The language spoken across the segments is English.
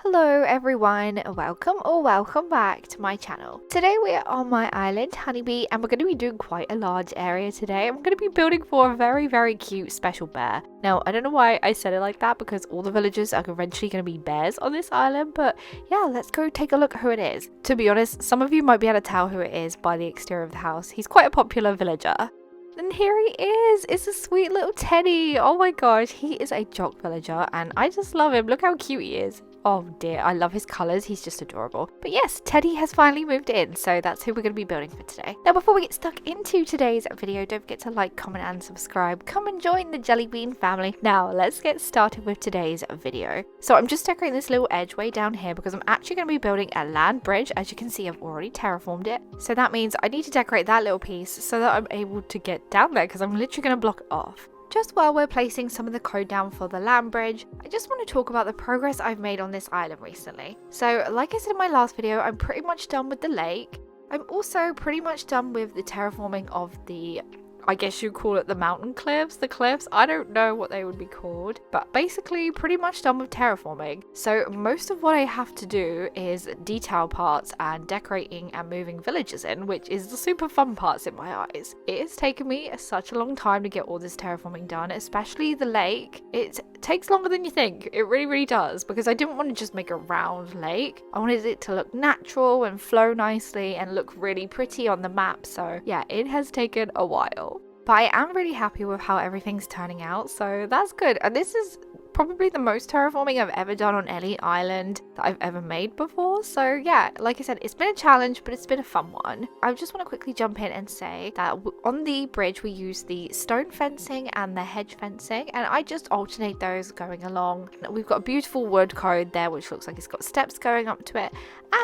Hello everyone, welcome or welcome back to my channel. Today we are on my island Honeybee and we're going to be doing quite a large area today. I'm going to be building for a very cute special bear. Now I don't know why I said it like that because all the villagers are eventually going to be bears on this island, but yeah, let's go take a look at who it is. To be honest, some of you might be able to tell who it is by the exterior of the house. He's quite a popular villager. And here he is. It's a sweet little Teddy. Oh my gosh, he is a jock villager and I just love him. Look how cute he is. Oh dear, I love his colours, he's just adorable. But yes, Teddy has finally moved in, so that's who we're going to be building for today. Now before we get stuck into today's video, don't forget to like, comment and subscribe. Come and join the Jellybean family. Now let's get started with today's video. So I'm just decorating this little edge way down here because I'm actually going to be building a land bridge. As you can see, I've already terraformed it. So that means I need to decorate that little piece so that I'm able to get down there because I'm literally going to block it off. Just while we're placing some of the code down for the land bridge, I just want to talk about the progress I've made on this island recently. So like I said in my last video, I'm pretty much done with the lake. I'm also pretty much done with the terraforming of the, I guess you call it the mountain cliffs, I don't know what they would be called, but basically pretty much done with terraforming. So most of what I have to do is detail parts and decorating and moving villagers in, which is the super fun parts in my eyes. It has taken me such a long time to get all this terraforming done, especially the lake. It takes longer than you think. It really does, because I didn't want to just make a round lake. I wanted it to look natural and flow nicely and look really pretty on the map. So yeah, it has taken a while. But I am really happy with how everything's turning out, so that's good. And this is probably the most terraforming I've ever done on any island that I've ever made before. So yeah, like I said, it's been a challenge, but it's been a fun one. I just want to quickly jump in and say that on the bridge we use the stone fencing and the hedge fencing, and I just alternate those going along. We've got a beautiful wood code there which looks like it's got steps going up to it,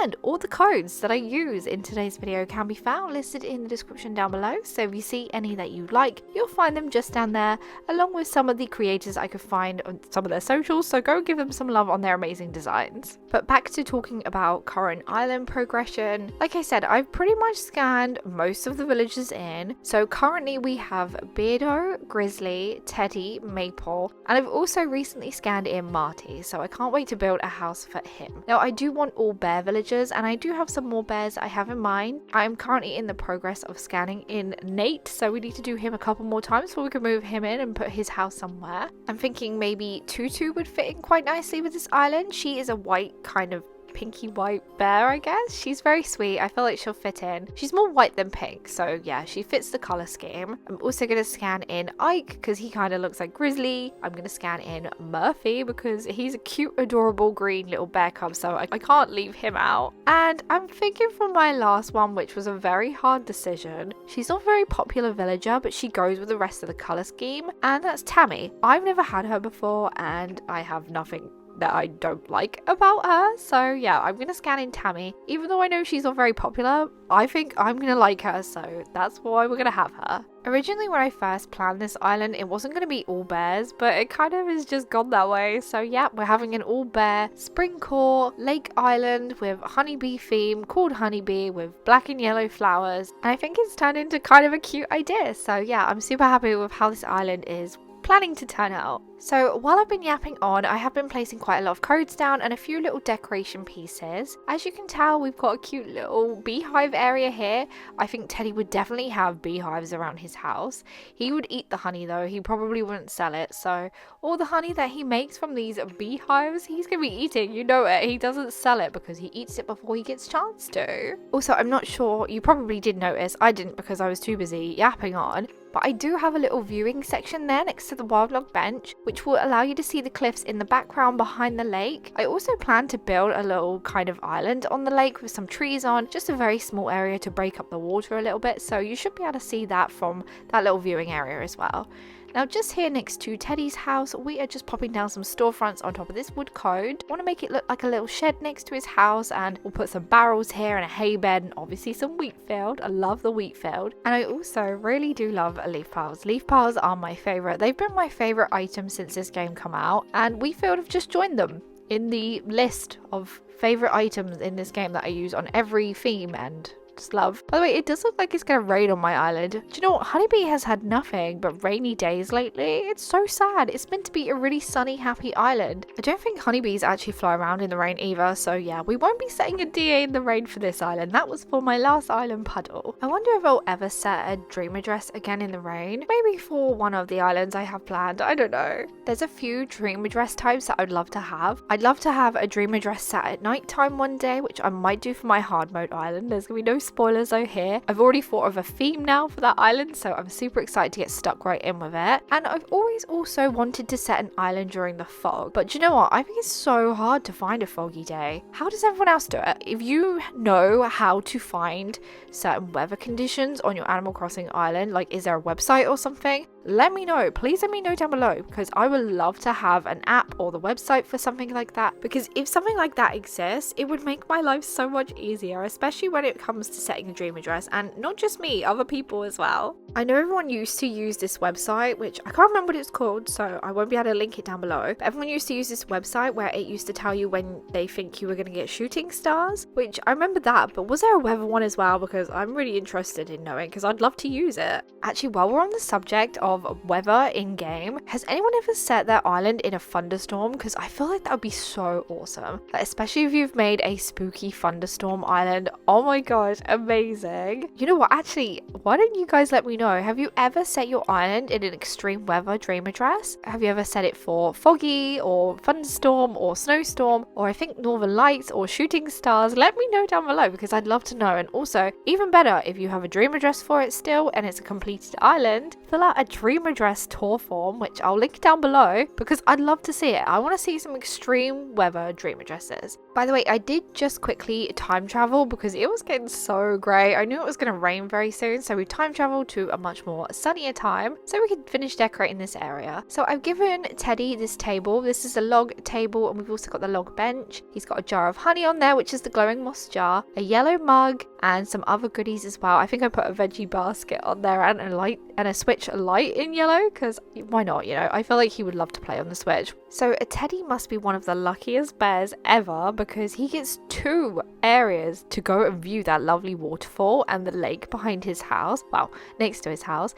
and all the codes that I use in today's video can be found listed in the description down below. So if you see any that you like, you'll find them just down there, along with some of the creators I could find on some of their socials, so go give them some love on their amazing designs. But back to talking about current island progression. Like I said, I've pretty much scanned most of the villagers in. So currently we have Beardo, Grizzly, Teddy, Maple, and I've also recently scanned in Marty, so I can't wait to build a house for him. Now I do want all bear villagers, and I do have some more bears I have in mind. I am currently in the progress of scanning in Nate, so we need to do him a couple more times before we can move him in and put his house somewhere. I'm thinking maybe Tutu would fit in quite nicely with this island. She is a white, kind of pinky white bear, I guess. She's very sweet. I feel like she'll fit in. She's more white than pink, so yeah, she fits the color scheme. I'm also going to scan in Ike because he kind of looks like Grizzly. I'm going to scan in Murphy because he's a cute, adorable green little bear cub, so I can't leave him out. And I'm thinking for my last one, which was a very hard decision. She's not a very popular villager, but she goes with the rest of the color scheme, and that's Tammy. I've never had her before, and I have nothing that I don't like about her, so yeah, I'm gonna scan in Tammy. Even though I know she's not very popular, I think I'm gonna like her, so that's why we're gonna have her. Originally when I first planned this island, it wasn't going to be all bears, but it kind of has just gone that way. So yeah, we're having an all bear spring core lake island with honeybee theme called Honeybee with black and yellow flowers, and I think it's turned into kind of a cute idea. So yeah, I'm super happy with how this island is planning to turn out. So while I've been yapping on, I have been placing quite a lot of codes down and a few little decoration pieces. As you can tell, we've got a cute little beehive area here. I think Teddy would definitely have beehives around his house. He would eat the honey though, he probably wouldn't sell it. So all the honey that he makes from these beehives, he's gonna be eating, you know it. He doesn't sell it because he eats it before he gets a chance to. Also, I'm not sure, you probably did notice, I didn't because I was too busy yapping on, but I do have a little viewing section there next to the wild log bench, which will allow you to see the cliffs in the background behind the lake. I also plan to build a little kind of island on the lake with some trees on, just a very small area to break up the water a little bit, so you should be able to see that from that little viewing area as well. Now just here next to Teddy's house, we are just popping down some storefronts on top of this wood code. I want to make it look like a little shed next to his house, and we'll put some barrels here and a hay bed and obviously some wheat field. I love the wheat field. And I also really do love leaf piles. Leaf piles are my favourite. They've been my favourite item since this game come out, and wheat field have just joined them in the list of favourite items in this game that I use on every theme and Just love. By the way, it does look like it's gonna rain on my island. Do you know what? Honeybee has had nothing but rainy days lately. It's so sad. It's meant to be a really sunny, happy island. I don't think honeybees actually fly around in the rain either, so yeah, we won't be setting a DA in the rain for this island. That was for my last island puddle. I wonder if I'll ever set a dream address again in the rain. Maybe for one of the islands I have planned. I don't know. There's a few dream address types that I'd love to have. I'd love to have a dream address set at night time one day, which I might do for my hard mode island. There's gonna be no spoilers though here. I've already thought of a theme now for that island, so I'm super excited to get stuck right in with it. And I've always also wanted to set an island during the fog, but do you know what? I think it's so hard to find a foggy day. How does everyone else do it? If you know how to find certain weather conditions on your Animal Crossing island, like is there a website or something? Let me know. Please let me know down below, because I would love to have an app or the website for something like that, because if something like that exists, it would make my life so much easier, especially when it comes to setting a dream address, and not just me, other people as well. I know everyone used to use this website, which I can't remember what it's called, so I won't be able to link it down below, but everyone used to use this website where it used to tell you when they think you were going to get shooting stars, which I remember that, but was there a weather one as well? Because I'm really interested in knowing, because I'd love to use it. Actually, while we're on the subject of weather in game, has anyone ever set their island in a thunderstorm? Because I feel like that would be so awesome, like, especially if you've made a spooky thunderstorm island. Oh my gosh, amazing. You know what, actually, why don't you guys let me know, have you ever set your island in an extreme weather dream address? Have you ever set it for foggy or thunderstorm or snowstorm, or I think northern lights or shooting stars? Let me know down below, because I'd love to know. And also, even better, if you have a dream address for it still and it's a completed island, fill out a dream address tour form, which I'll link down below, because I'd love to see it. I want to see some extreme weather dream addresses. By the way, I did just quickly time travel because it was getting so grey. I knew it was going to rain very soon, so we time traveled to a much more sunnier time so we could finish decorating this area. So I've given Teddy this table. This is a log table, and we've also got the log bench. He's got a jar of honey on there, which is the glowing moss jar, a yellow mug, and some other goodies as well. I think I put a veggie basket on there and a light and a Switch light in yellow, because why not, you know? I feel like he would love to play on the Switch. So Teddy must be one of the luckiest bears ever, because he gets 2 areas to go and view that lovely waterfall and the lake behind his house, well, next to his house.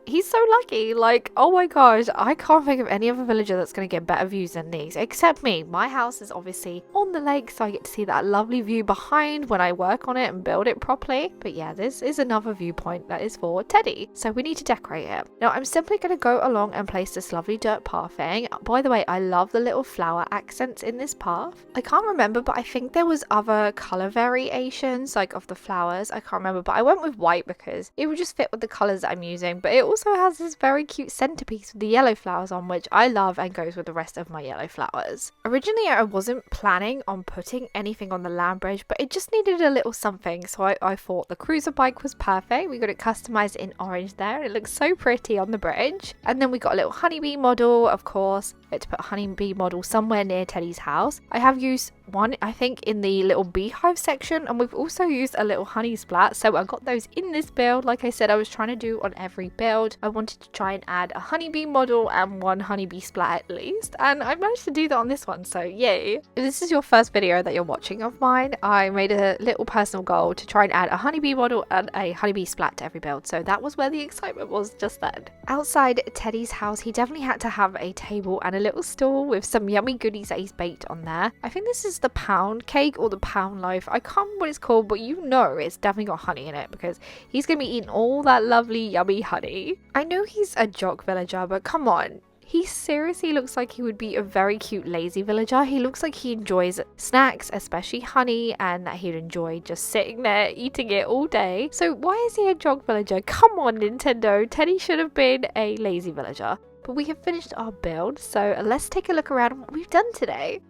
He's so lucky. Like, oh my gosh, I can't think of any other villager that's going to get better views than these, except me. My house is obviously on the lake, so I get to see that lovely view behind when I work on it and build it properly. But yeah, this is another viewpoint that is for Teddy, so we need to decorate it. Now, I'm simply going to go along and place this lovely dirt pathing. By the way, I love the little flower accents in this path. I can't remember, but I think there was other color variations, like of the flowers. I can't remember, but I went with white because it would just fit with the colors that I'm using. But it also has this very cute centerpiece with the yellow flowers on, which I love and goes with the rest of my yellow flowers. Originally, I wasn't planning on putting anything on the land bridge, but it just needed a little something, so I thought the cruiser bike was perfect. We got it customized in orange there. It looks so pretty on the bridge. And then we got a little honeybee model, of course. We had to put a honeybee model somewhere near Teddy's house. I have used one, I think, in the little beehive section, and we've also used a little honey splat, so I got those in this build. Like I said, I was trying to do on every build. I wanted to try and add a honeybee model and 1 honeybee splat at least, and I managed to do that on this one, so yay. If this is your first video that you're watching of mine, I made a little personal goal to try and add a honeybee model and a honeybee splat to every build, so that was where the excitement was just then. Outside Teddy's house, he definitely had to have a table and a little stool with some yummy goodies that he's baked on there. I think this is the pound cake or the pound loaf. I can't remember what it's called, but you know it's definitely got honey in it because he's going to be eating all that lovely yummy honey. I know he's a jock villager, but come on. He seriously looks like he would be a very cute lazy villager. He looks like he enjoys snacks, especially honey, and that he'd enjoy just sitting there eating it all day. So why is he a jock villager? Come on, Nintendo. Teddy should have been a lazy villager. But we have finished our build, so let's take a look around what we've done today.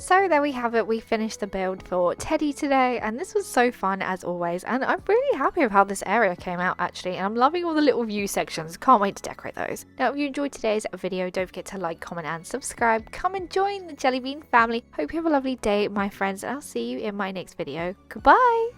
So there we have it, we finished the build for Teddy today, and this was so fun as always, and I'm really happy with how this area came out actually, and I'm loving all the little view sections. Can't wait to decorate those. Now if you enjoyed today's video, don't forget to like, comment and subscribe. Come and join the Jellybean family. Hope you have a lovely day my friends, and I'll see you in my next video. Goodbye!